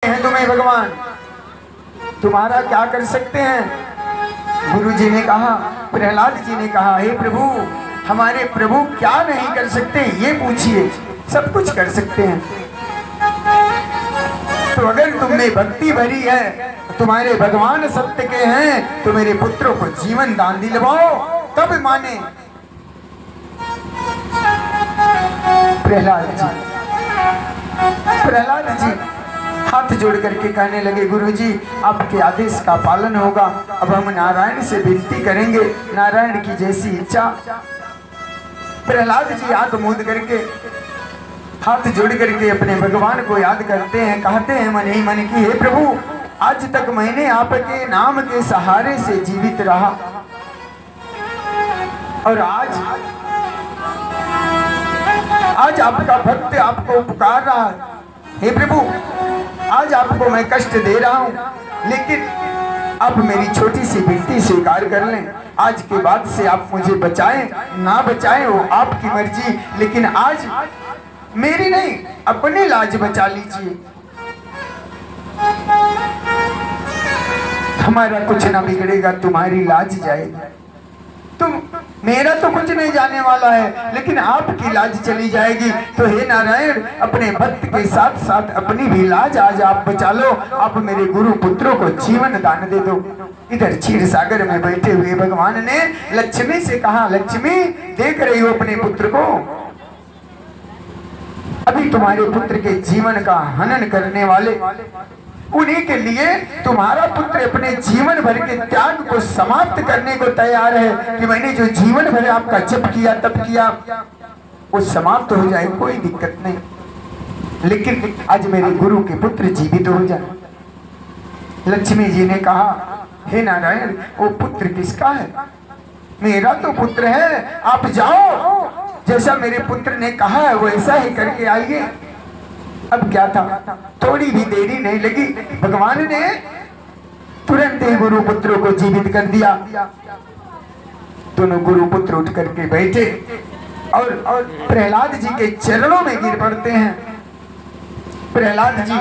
हैं तुम्हें भगवान, तुम्हारा क्या कर सकते हैं। गुरु जी ने कहा, प्रहलाद जी ने कहा, हे प्रभु, हमारे प्रभु क्या नहीं कर सकते ये पूछिए, सब कुछ कर सकते हैं। तो अगर तुम में भक्ति भरी है, तुम्हारे भगवान सत्य के हैं, तो मेरे पुत्रों को जीवन दान दिलवाओ तब माने। प्रहलाद जी हाथ जोड़ करके कहने लगे, गुरु जी आपके आदेश का पालन होगा। अब हम नारायण से विनती करेंगे, नारायण की जैसी इच्छा। प्रहलाद जी आंख मूंद करके हाथ जोड़ करके अपने भगवान को याद करते हैं, कहते हैं मन ही मन की, हे प्रभु, आज तक मैंने आपके नाम के सहारे से जीवित रहा और आज आपका भक्त आपको पुकार रहा है। हे प्रभु, आज आपको मैं कष्ट दे रहा हूं, लेकिन आप मेरी छोटी सी विनती स्वीकार कर लें। आज के बाद से आप मुझे बचाएं ना बचाएं वो आपकी मर्जी, लेकिन आज मेरी नहीं अपनी लाज बचा लीजिए। हमारा कुछ ना बिगड़ेगा, तुम्हारी लाज जाएगी। तुम मेरा तो कुछ नहीं जाने वाला है, लेकिन आपकी लाज चली जाएगी। तो हे नारायण, अपने भक्त के साथ साथ अपनी भी लाज आज आप बचा लो। आप मेरे गुरु पुत्रों को जीवन दान दे दो। इधर क्षीर सागर में बैठे हुए भगवान ने लक्ष्मी से कहा, लक्ष्मी देख रही हो अपने पुत्र को, अभी तुम्हारे पुत्र के जीवन का हनन करने वाले, उन्हीं के लिए तुम्हारा पुत्र अपने जीवन भर के त्याग को समाप्त करने को तैयार है कि मैंने जो जीवन भर आपका जप किया तप किया वो समाप्त हो जाए, कोई दिक्कत नहीं, लेकिन आज मेरे गुरु के पुत्र जीवित हो जाए। लक्ष्मी जी ने कहा, हे नारायण, वो पुत्र किसका है? मेरा तो पुत्र है, आप जाओ, जैसा मेरे पुत्र ने कहा है वैसा ही करके आइए। अब क्या था, थोड़ी भी देरी नहीं लगी, भगवान ने तुरंत ही गुरु पुत्रों को जीवित कर दिया। दोनों गुरु पुत्र उठ करके बैठे और प्रहलाद जी के चरणों में गिर पड़ते हैं। प्रहलाद जी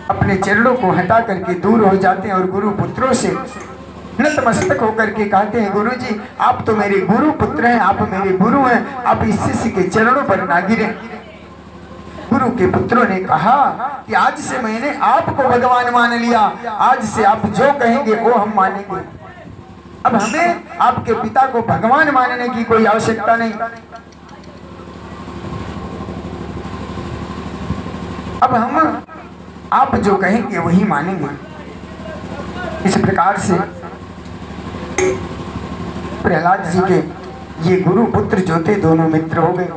अपने चरणों को हटा करके दूर हो जाते हैं और गुरु पुत्रों से नतमस्तक होकर के कहते हैं, गुरु जी आप तो मेरे गुरु पुत्र हैं, आप मेरे गुरु हैं, आप इस शिष्य के चरणों पर ना गिरे। गुरु के पुत्रों ने कहा कि आज से मैंने आपको भगवान मान लिया, आज से आप जो कहेंगे वो हम मानेंगे। अब हमें आपके पिता को भगवान मानने की कोई आवश्यकता नहीं। अब हम आप जो कहेंगे वही मानेंगे। इस प्रकार से प्रहलाद जी के ये गुरु पुत्र जो थे दोनों मित्र हो गए।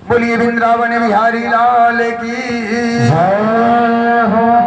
बोलिए वृंदावन बिहारी लाल की जय हो।